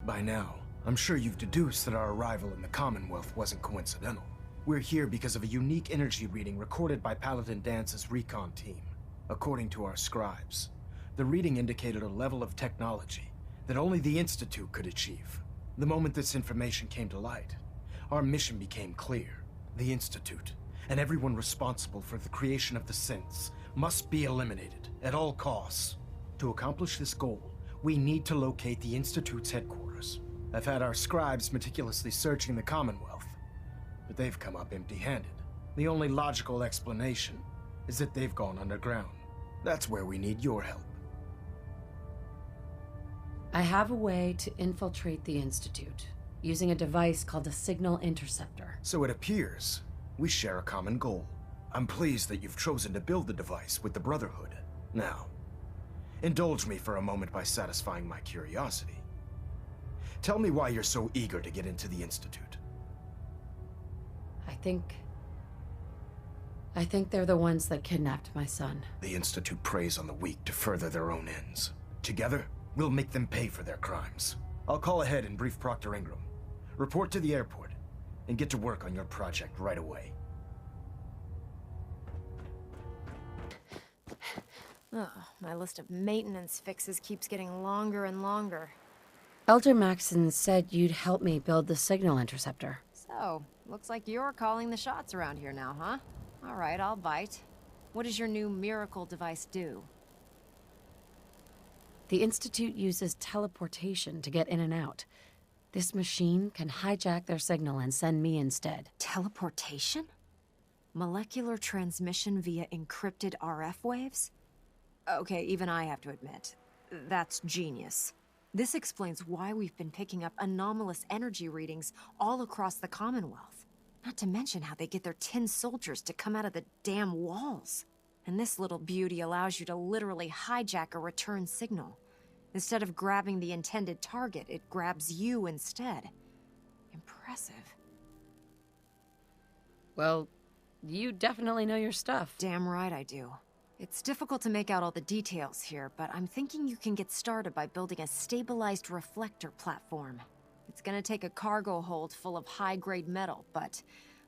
By now, I'm sure you've deduced that our arrival in the Commonwealth wasn't coincidental. We're here because of a unique energy reading recorded by Paladin Dance's recon team. According to our scribes, the reading indicated a level of technology that only the Institute could achieve. The moment this information came to light, our mission became clear. The Institute, and everyone responsible for the creation of the synths, must be eliminated at all costs. To accomplish this goal, we need to locate the Institute's headquarters. I've had our scribes meticulously searching the Commonwealth, but they've come up empty-handed. The only logical explanation is that they've gone underground. That's where we need your help. I have a way to infiltrate the Institute, using a device called a signal interceptor. So it appears we share a common goal. I'm pleased that you've chosen to build the device with the Brotherhood. Now, indulge me for a moment by satisfying my curiosity. Tell me why you're so eager to get into the Institute. I think they're the ones that kidnapped my son. The Institute preys on the weak to further their own ends. Together, we'll make them pay for their crimes. I'll call ahead and brief Proctor Ingram. Report to the airport, and get to work on your project right away. Oh, my list of maintenance fixes keeps getting longer and longer. Elder Maxon said you'd help me build the signal interceptor. So, looks like you're calling the shots around here now, huh? All right, I'll bite. What does your new miracle device do? The Institute uses teleportation to get in and out. This machine can hijack their signal and send me instead. Teleportation? Molecular transmission via encrypted RF waves? Okay, even I have to admit, that's genius. This explains why we've been picking up anomalous energy readings all across the Commonwealth. Not to mention how they get their tin soldiers to come out of the damn walls. And this little beauty allows you to literally hijack a return signal. Instead of grabbing the intended target, it grabs you instead. Impressive. Well, you definitely know your stuff. Damn right I do. It's difficult to make out all the details here, but I'm thinking you can get started by building a stabilized reflector platform. It's gonna take a cargo hold full of high-grade metal, but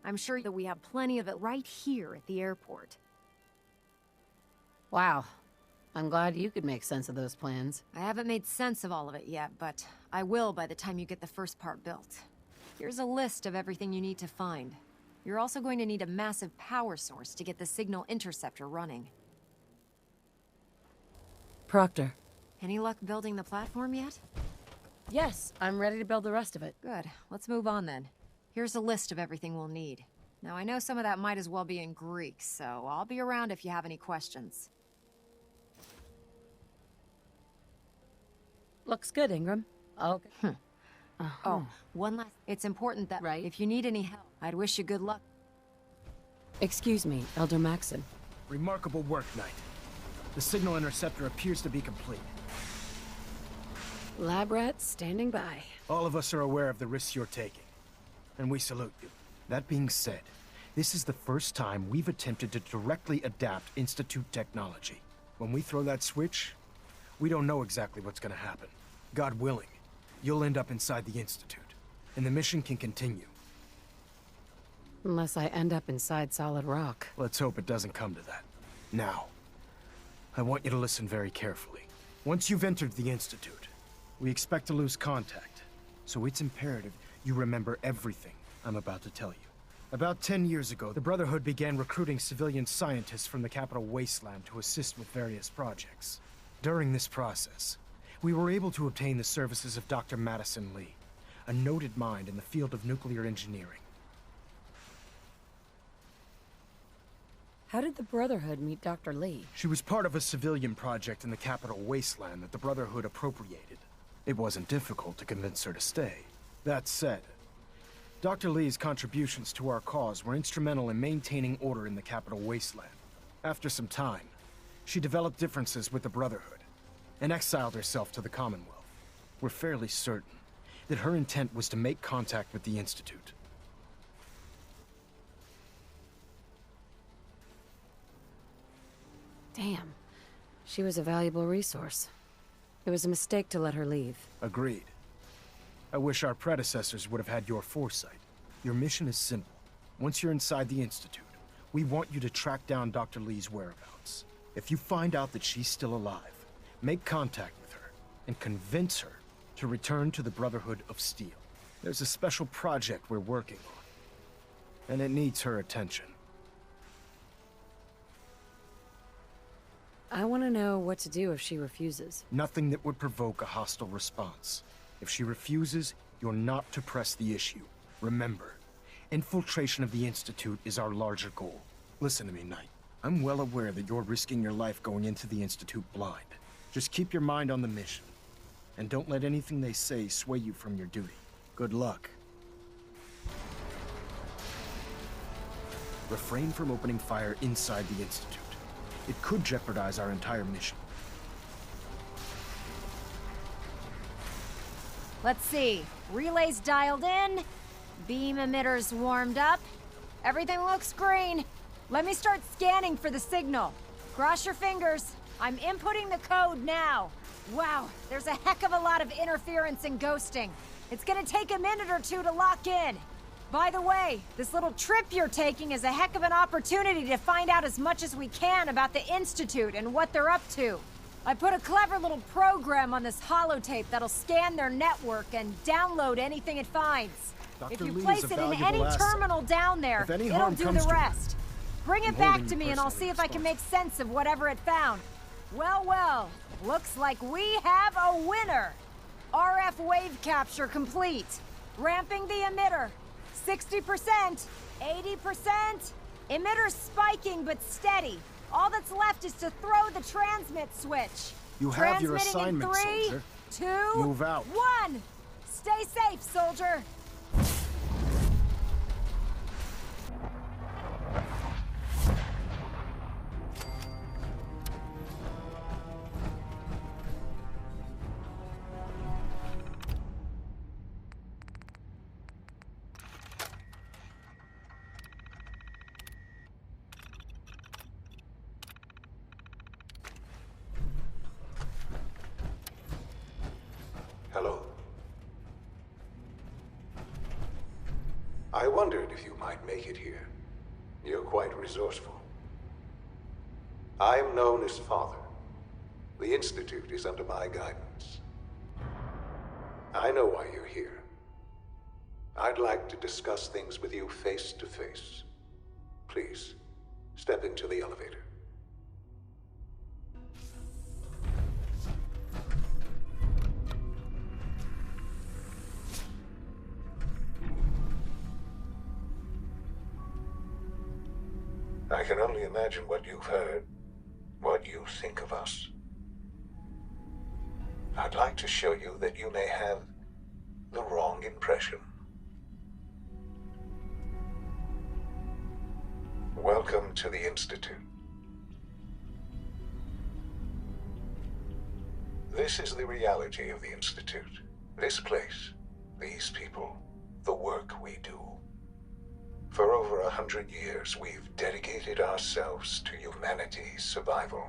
I'm sure that we have plenty of it right here at the airport. Wow. I'm glad you could make sense of those plans. I haven't made sense of all of it yet, but I will by the time you get the first part built. Here's a list of everything you need to find. You're also going to need a massive power source to get the signal interceptor running. Proctor. Any luck building the platform yet? Yes, I'm ready to build the rest of it. Good. Let's move on then. Here's a list of everything we'll need. Now, I know some of that might as well be in Greek, so I'll be around if you have any questions. Looks good, Ingram. Okay. Oh, one last... It's important that if you need any help, I'd wish you good luck. Excuse me, Elder Maxon. Remarkable work, Knight. The signal interceptor appears to be complete. Lab rats standing by. All of us are aware of the risks you're taking, and we salute you. That being said, this is the first time we've attempted to directly adapt Institute technology. When we throw that switch, we don't know exactly what's gonna happen. God willing, you'll end up inside the Institute, and the mission can continue. Unless I end up inside solid rock. Let's hope it doesn't come to that. Now, I want you to listen very carefully. Once you've entered the Institute, we expect to lose contact, so it's imperative you remember everything I'm about to tell you. About 10 years ago, the Brotherhood began recruiting civilian scientists from the capital wasteland to assist with various projects. During this process, we were able to obtain the services of Dr. Madison Lee, a noted mind in the field of nuclear engineering. How did the Brotherhood meet Dr. Lee? She was part of a civilian project in the capital wasteland that the Brotherhood appropriated. It wasn't difficult to convince her to stay. That said, Dr. Lee's contributions to our cause were instrumental in maintaining order in the capital wasteland. After some time, she developed differences with the Brotherhood and exiled herself to the Commonwealth. We're fairly certain that her intent was to make contact with the Institute. Damn. She was a valuable resource. It was a mistake to let her leave. Agreed. I wish our predecessors would have had your foresight. Your mission is simple. Once you're inside the Institute, we want you to track down Dr. Lee's whereabouts. If you find out that she's still alive, make contact with her and convince her to return to the Brotherhood of Steel. There's a special project we're working on, and it needs her attention. I want to know what to do if she refuses. Nothing that would provoke a hostile response. If she refuses, you're not to press the issue. Remember, infiltration of the Institute is our larger goal. Listen to me, Knight. I'm well aware that you're risking your life going into the Institute blind. Just keep your mind on the mission, and don't let anything they say sway you from your duty. Good luck. Refrain from opening fire inside the Institute. It could jeopardize our entire mission. Let's see. Relays dialed in. Beam emitters warmed up. Everything looks green. Let me start scanning for the signal. Cross your fingers. I'm inputting the code now. Wow, there's a heck of a lot of interference and ghosting. It's gonna take a minute or two to lock in. By the way, this little trip you're taking is a heck of an opportunity to find out as much as we can about the Institute and what they're up to. I put a clever little program on this holotape that'll scan their network and download anything it finds. If you place it in any terminal down there, it'll do the rest. Bring it back to me and I'll see if I can make sense of whatever it found. Well, well, looks like we have a winner. RF wave capture complete. Ramping the emitter. 60%, 80%. Emitter spiking but steady. All that's left is to throw the transmit switch. You have your assignment, in 3, 2, Move out. 1. Stay safe, soldier. Hello. I wondered if you might make it here. You're quite resourceful. I'm known as Father. The Institute is under my guidance. I know why you're here. I'd like to discuss things with you face to face. Please, step into the elevator. I can only imagine what you've heard, what you think of us. I'd like to show you that you may have the wrong impression. Welcome to the Institute. This is the reality of the Institute. This place, these people, the work we do. For over 100 years, we've dedicated ourselves to humanity's survival.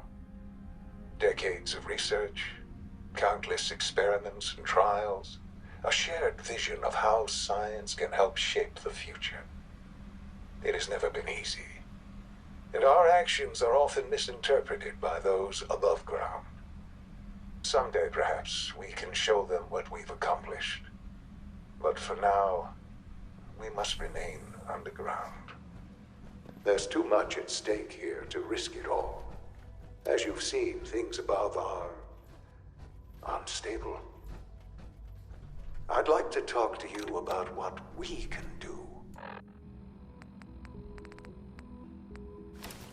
Decades of research, countless experiments and trials, a shared vision of how science can help shape the future. It has never been easy, and our actions are often misinterpreted by those above ground. Someday, perhaps, we can show them what we've accomplished. But for now, we must remain underground. There's too much at stake here to risk it all. As you've seen, things above are unstable. I'd like to talk to you about what we can do.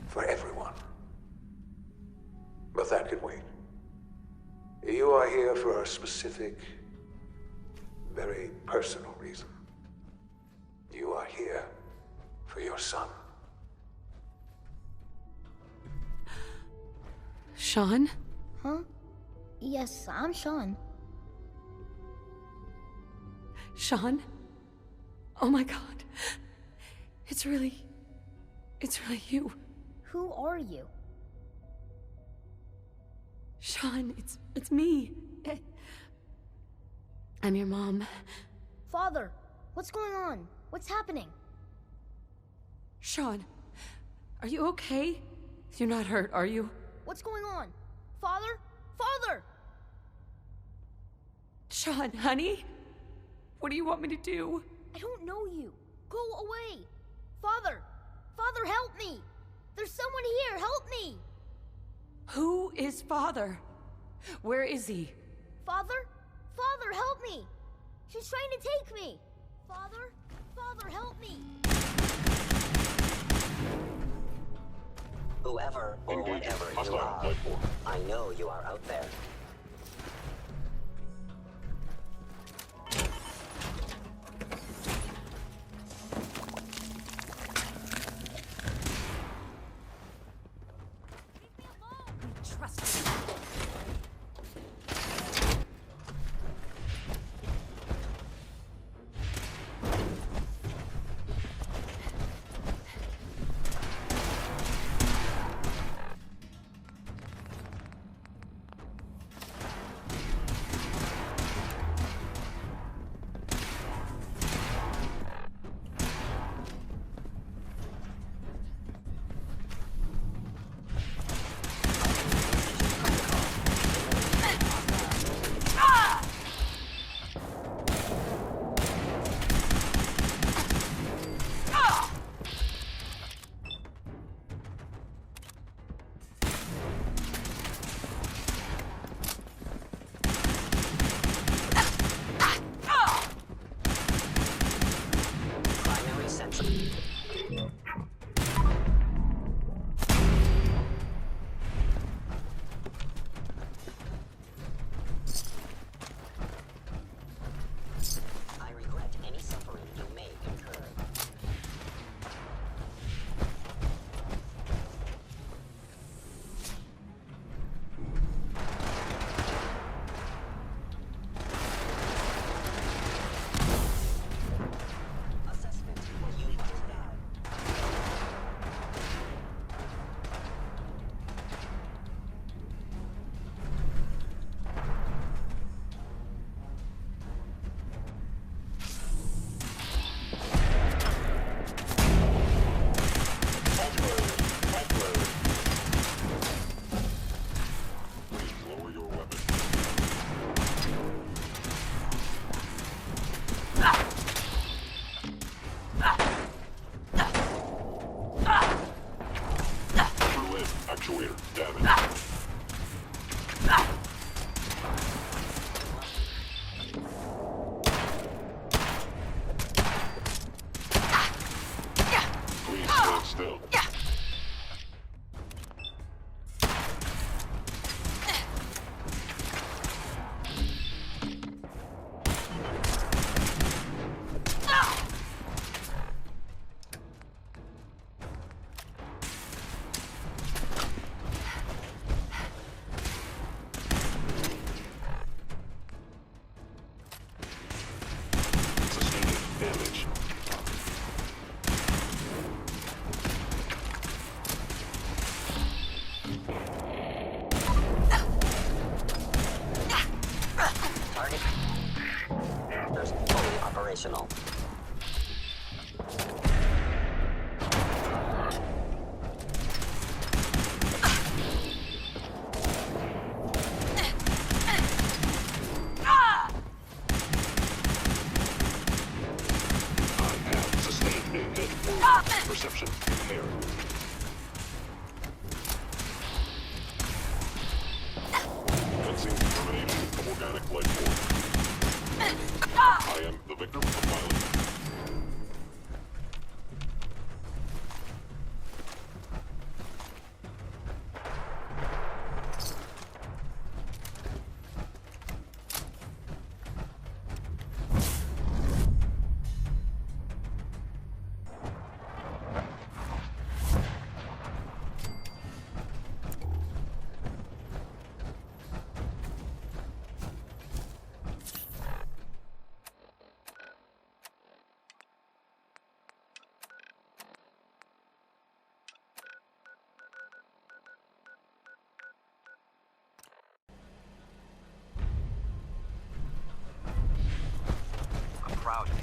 For everyone. But that can wait. You are here for a specific, very personal reason. You are here for your son. Sean? Huh? Yes, I'm Sean. Sean? Oh my god. It's really you. Who are you? Sean, it's me. I'm your mom. Father, what's going on? What's happening? Sean, are you okay? You're not hurt, are you? What's going on? Father? Father! Sean, honey? What do you want me to do? I don't know you. Go away. Father! Father, help me! There's someone here, help me! Who is Father? Where is he? Father? Father, help me! She's trying to take me! Father? Father, help me! Whoever or whatever you are, I know you are out there.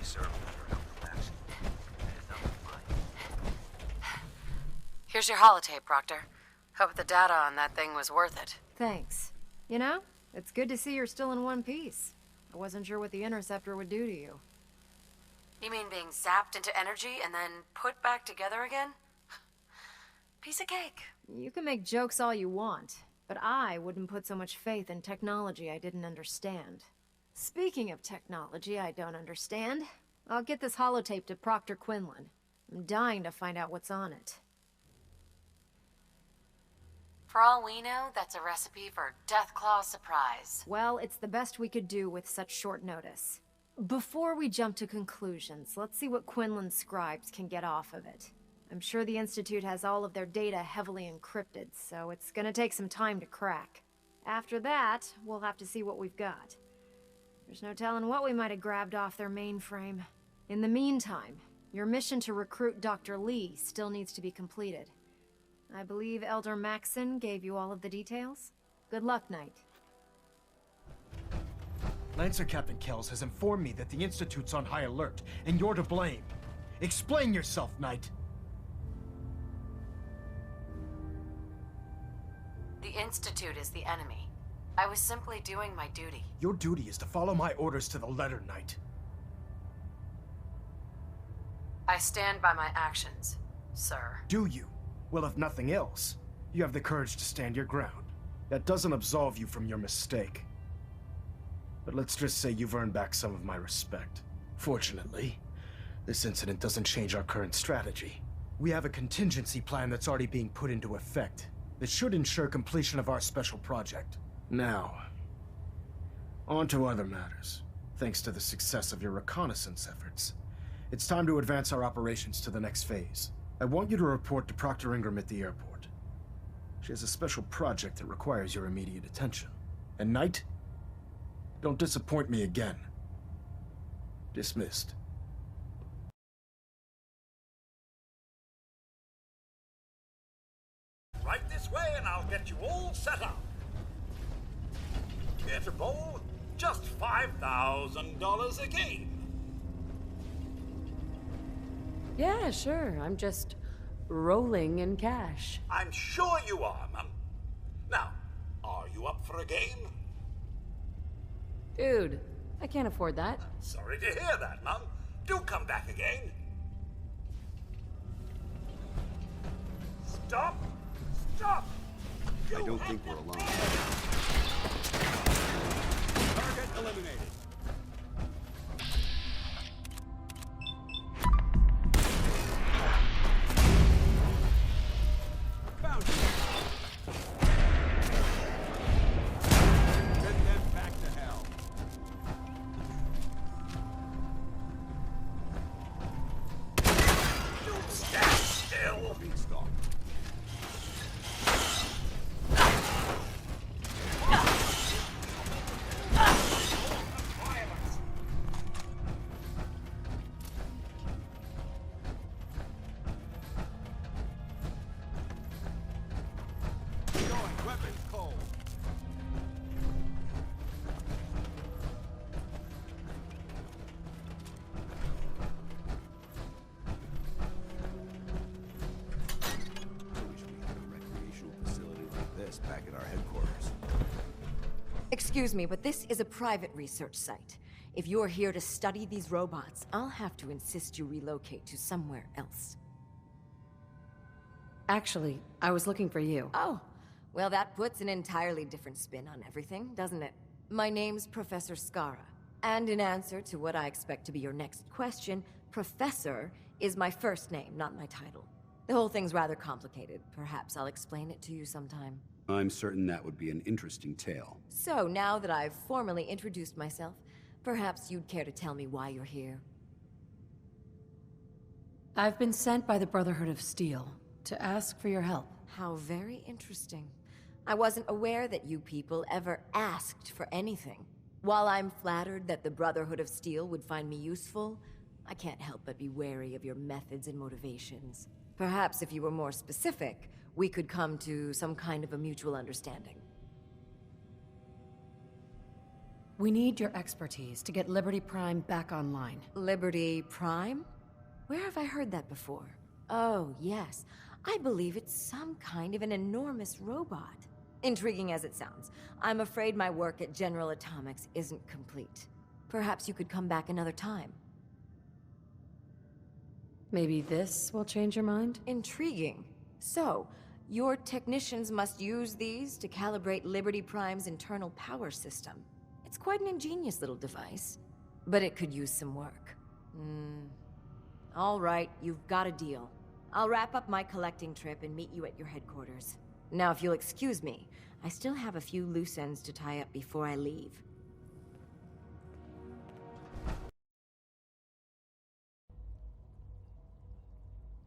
sir. Here's your holotape, Proctor. Hope the data on that thing was worth it. Thanks. You know, it's good to see you're still in one piece. I wasn't sure what the interceptor would do to you. You mean being zapped into energy and then put back together again? Piece of cake. You can make jokes all you want, but I wouldn't put so much faith in technology I didn't understand. Speaking of technology I don't understand, I'll get this holotape to Proctor Quinlan. I'm dying to find out what's on it. For all we know, that's a recipe for Deathclaw surprise. Well, it's the best we could do with such short notice. Before we jump to conclusions, let's see what Quinlan's scribes can get off of it. I'm sure the Institute has all of their data heavily encrypted, so it's gonna take some time to crack. After that, we'll have to see what we've got. There's no telling what we might have grabbed off their mainframe. In the meantime, your mission to recruit Dr. Lee still needs to be completed. I believe Elder Maxson gave you all of the details. Good luck, Knight. Lancer Captain Kells has informed me that the Institute's on high alert, and you're to blame. Explain yourself, Knight. The Institute is the enemy. I was simply doing my duty. Your duty is to follow my orders to the letter, Knight. I stand by my actions, sir. Do you? Well, if nothing else, you have the courage to stand your ground. That doesn't absolve you from your mistake. But let's just say you've earned back some of my respect. Fortunately, this incident doesn't change our current strategy. We have a contingency plan that's already being put into effect that should ensure completion of our special project. Now, on to other matters. Thanks to the success of your reconnaissance efforts, it's time to advance our operations to the next phase. I want you to report to Proctor Ingram at the airport. She has a special project that requires your immediate attention. And Knight, don't disappoint me again. Dismissed. Right this way and I'll get you all set up. Theater bowl, just $5,000 a game. Yeah, sure. I'm just rolling in cash. I'm sure you are, Mum. Now, are you up for a game? Dude, I can't afford that. Sorry to hear that, Mum. Do come back again. Stop! Stop! I don't think we're alone. Target eliminated. Found you. Send them back to hell. Don't stand still! Beanstalk. Weapons cold. I wish we had a recreational facility like this back at our headquarters. Excuse me, but this is a private research site. If you're here to study these robots, I'll have to insist you relocate to somewhere else. Actually, I was looking for you. Oh, well, that puts an entirely different spin on everything, doesn't it? My name's Professor Skara, and in answer to what I expect to be your next question, Professor is my first name, not my title. The whole thing's rather complicated. Perhaps I'll explain it to you sometime. I'm certain that would be an interesting tale. So, now that I've formally introduced myself, perhaps you'd care to tell me why you're here. I've been sent by the Brotherhood of Steel to ask for your help. How very interesting. I wasn't aware that you people ever asked for anything. While I'm flattered that the Brotherhood of Steel would find me useful, I can't help but be wary of your methods and motivations. Perhaps if you were more specific, we could come to some kind of a mutual understanding. We need your expertise to get Liberty Prime back online. Liberty Prime? Where have I heard that before? Oh, yes. I believe it's some kind of an enormous robot. Intriguing as it sounds, I'm afraid my work at General Atomics isn't complete. Perhaps you could come back another time. Maybe this will change your mind? Intriguing. So, your technicians must use these to calibrate Liberty Prime's internal power system. It's quite an ingenious little device, but it could use some work. All right, you've got a deal. I'll wrap up my collecting trip and meet you at your headquarters. Now, if you'll excuse me, I still have a few loose ends to tie up before I leave.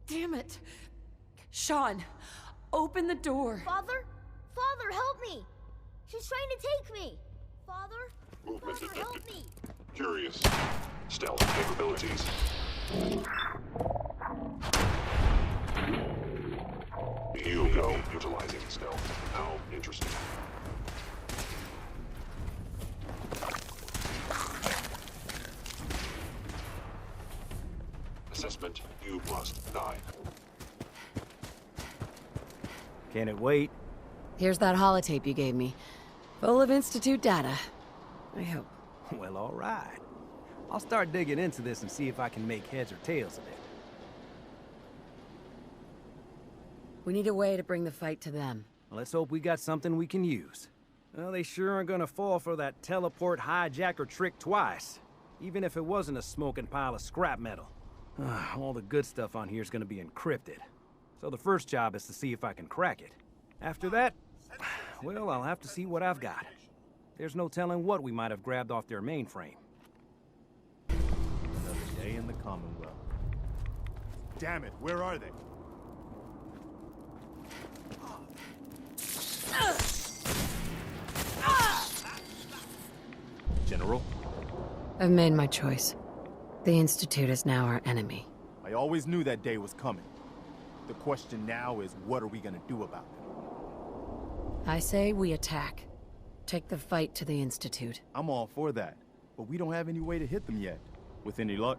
Damn it! Sean, open the door! Father? Father, help me! She's trying to take me! Father? Movement Father, detected. help me! Curious. Stealth capabilities. You go utilizing stealth. How interesting. Assessment, you must die. Can it wait? Here's that holotape you gave me. Full of Institute data. I hope. Well, all right. I'll start digging into this and see if I can make heads or tails of it. We need a way to bring the fight to them. Let's hope we got something we can use. Well, they sure aren't gonna fall for that teleport hijacker trick twice. Even if it wasn't a smoking pile of scrap metal. All the good stuff on here is gonna be encrypted. So the first job is to see if I can crack it. After that, well, I'll have to see what I've got. There's no telling what we might have grabbed off their mainframe. Another day in the Commonwealth. Damn it, where are they? General? I've made my choice. The Institute is now our enemy. I always knew that day was coming. The question now is, what are we gonna do about it? I say we attack. Take the fight to the Institute. I'm all for that, but we don't have any way to hit them yet. With any luck,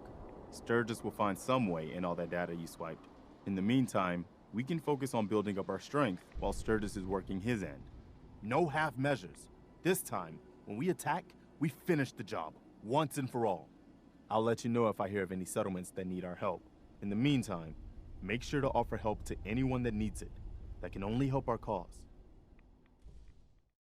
Sturgis will find some way in all that data you swiped. In the meantime, we can focus on building up our strength while Sturgis is working his end. No half measures. This time, when we attack, we finish the job, once and for all. I'll let you know if I hear of any settlements that need our help. In the meantime, make sure to offer help to anyone that needs it. That can only help our cause.